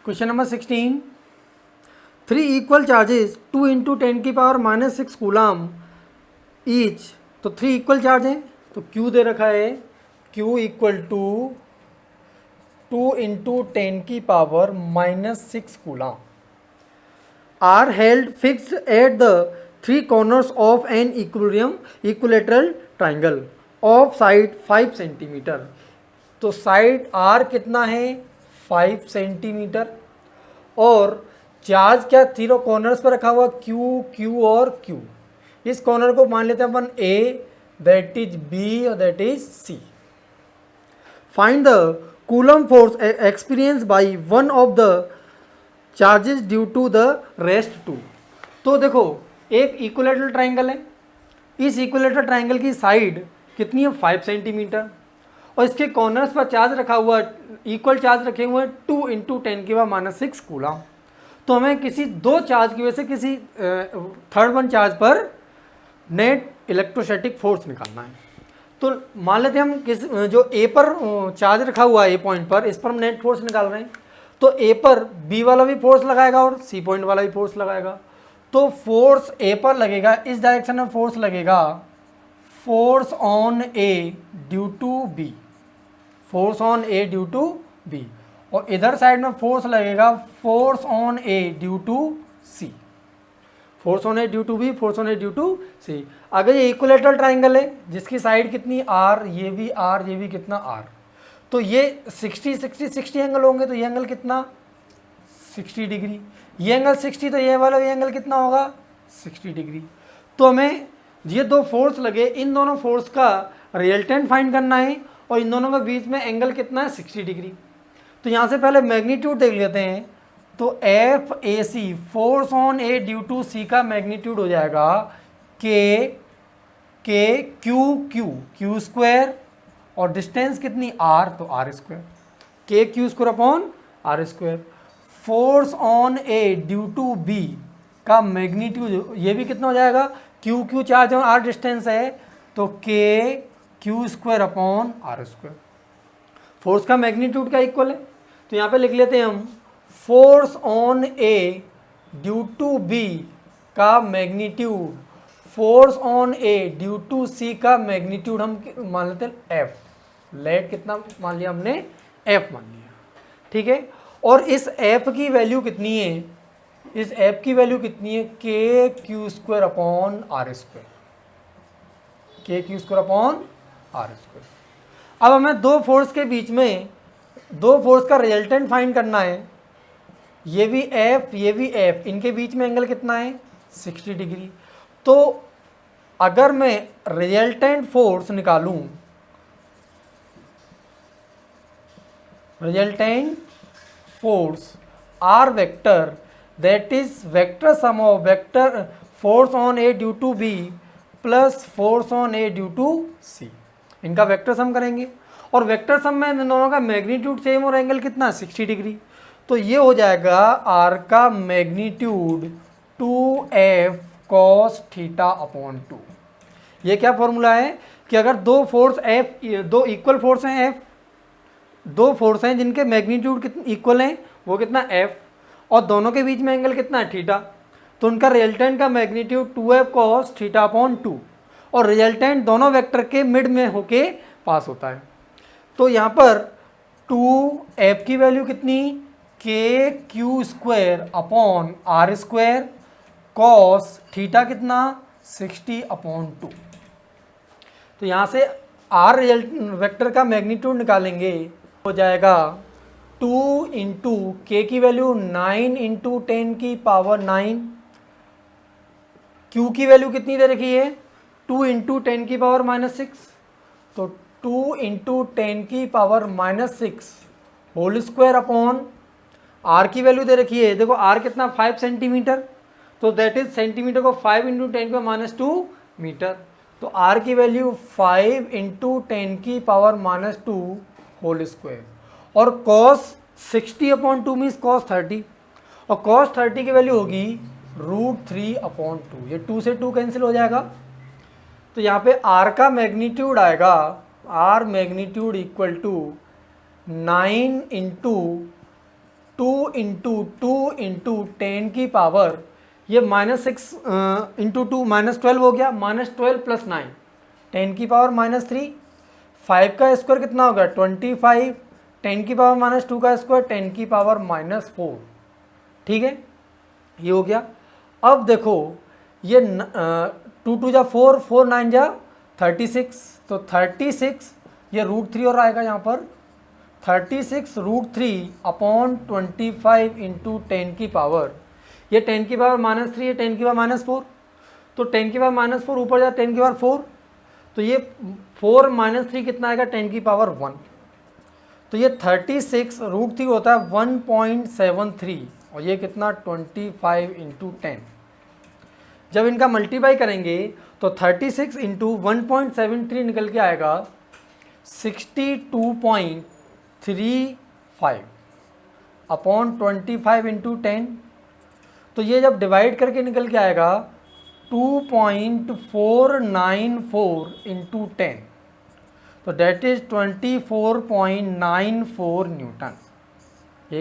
Question number 16, 3 equal charges 2 into 10⁻⁻6 coulomb each. तो 3 equal charge हैं, तो Q दे रखा है Q equal to 2 into 10⁻⁻6 coulomb are held fixed at the 3 corners of an equilateral triangle of side 5 centimetre. तो side R कितना है 5 centimetre और charge क्या तीनों कॉर्नर्स पर रखा हुआ Q, Q और Q। इस कॉर्नर को मान लेते हैं अपन A, दैट इज B और that is C। Find the coulomb force experience by one of the charges due to the rest two. तो देखो एक इक्विलेटरल ट्राइंगल है, इस इक्विलेटरल ट्राइंगल की साइड कितनी है 5 सेंटीमीटर और इसके कॉर्नर्स पर चार्ज रखा हुआ इक्वल चार्ज रखे हुए हैं 2 इंटू 10⁻⁻6 कूलम। तो हमें किसी दो चार्ज की वजह से किसी थर्ड वन चार्ज पर नेट इलेक्ट्रोस्टैटिक फोर्स निकालना है। तो मान लेते हैं हम किस जो ए पर चार्ज रखा हुआ है ए पॉइंट पर, इस पर हम नेट फोर्स निकाल रहे हैं। तो ए पर बी वाला भी फोर्स लगाएगा और सी पॉइंट वाला भी फोर्स लगाएगा। तो फोर्स ए पर लगेगा, इस डायरेक्शन में फोर्स लगेगा force on A due to B, force on A due to B, और इधर साइड में फोर्स लगेगा force on A due to C, force on A due to B, force on A due to C. अगर ये equilateral triangle है जिसकी side कितनी are, ये भी आर, ये भी कितना आर, तो ये 60 एंगल होंगे। तो ये एंगल कितना 60 डिग्री, ये एंगल 60, तो ये वाला ये एंगल कितना होगा 60 डिग्री। तो हमें ये दो फोर्स लगे, इन दोनों फोर्स का रिजल्टेंट फाइंड करना है और इन दोनों के बीच में एंगल कितना है 60 डिग्री। तो यहाँ से पहले मैग्नीट्यूड देख लेते हैं। तो F A C, force on A due to C का मैग्नीट्यूड हो जाएगा k q q q square और डिस्टेंस कितनी आर, तो r square, k Q square upon are square. Force on A due to B का magnitude ये भी कितना हो जाएगा, क्यू क्यू चार्ज और आर डिस्टेंस है, तो k Q square upon are square. Force का मैग्नीट्यूड का इक्वल है, तो यहाँ पे लिख लेते हैं हम force on A due to B का magnitude force on A due to C का मैग्नीट्यूड हम मान लेते हैं एफ। लेट कितना मान लिया हमने, एफ मान लिया, ठीक है। और इस एफ की वैल्यू कितनी है, इस एफ की वैल्यू कितनी है k Q square upon are square, k Q square upon are square. अब हमें दो फोर्स के बीच में दो फोर्स का रिजल्टेंट फाइंड करना है, ये भी एफ ये भी एफ, इनके बीच में एंगल कितना है 60 डिग्री। तो अगर मैं रिजल्टेंट फोर्स निकालूं, resultant force R vector that is vector sum of vector force on A due to B plus force on A due to C, इनका वेक्टर सम करेंगे और वेक्टर सम में इन दोनों का मैग्नीट्यूड सेम और एंगल कितना 60 degree. तो ये हो जाएगा आर का magnitude 2f cos theta upon 2। ये क्या फॉर्मूला है कि अगर दो फोर्स एफ, दो इक्वल फोर्स हैं एफ, दो फोर्स हैं जिनके मैग्नीट्यूड कितने इक्वल हैं, वो कितना एफ, और दोनों के बीच में एंगल कितना है थीटा, तो उनका रिजल्टेंट का magnitude 2f cos theta upon 2 और रिजल्टेंट दोनों वेक्टर के मिड में होके पास होता है। तो यहाँ पर 2f की वैल्यू कितनी K Q square upon are square cos theta कितना 60 अपॉन 2। तो यहाँ से आर रिजल्ट वेक्टर का मैग्नीट्यूड निकालेंगे, हो जाएगा 2 इंटू के की वैल्यू 9 इंटू 10⁻⁹, क्यू की वैल्यू कितनी दे रखी है 2 इंटू 10⁻⁻6, तो 2 into 10⁻⁻6 whole square upon R की वैल्यू दे रखी है, देखो आर कितना 5 सेंटीमीटर, तो दैट इज सेंटीमीटर को 5 इंटू 10⁻² मीटर, तो आर की वैल्यू 5 इंटू 10⁻⁻² होल स्क्वायर और cos 60 अपॉन 2 मीन्स cos 30 और cos 30 की वैल्यू होगी √3 अपॉन 2, ये 2 से 2 कैंसिल हो जाएगा। तो यहाँ पे आर का मैग्नीट्यूड आएगा, R magnitude equal to 9 into 2 10 की पावर, ये -6 इंटू 2 -12 हो गया, -12 + 9 10 की पावर -3, 5 का स्क्वायर कितना होगा 25, 10 की पावर -2 का स्क्वायर 10 की पावर -4। ठीक है, ये हो गया। अब देखो ये 2 2 जा 4, 4 9 जा 36, तो 36 ये √3 और आएगा यहाँ पर 36 √3 अपॉन 25 इंटू 10 की पावर, ये 10 की पावर -3, ये 10 की पावर -4, तो 10 की पावर -4 ऊपर जा 10 की पावर 4, तो ये 4 -3 कितना आएगा 10 की पावर 1, तो ये 36 √3 होता है 1.73 और ये कितना 25 इंटू 10। जब इनका मल्टीप्लाई करेंगे तो 36 इंटू 1.73 निकल के आएगा 62.35 अपॉन 25 इंटू 10, तो ये जब डिवाइड करके निकल के आएगा 2.494 इंटू 10, तो डेट इज 24.94 न्यूटन।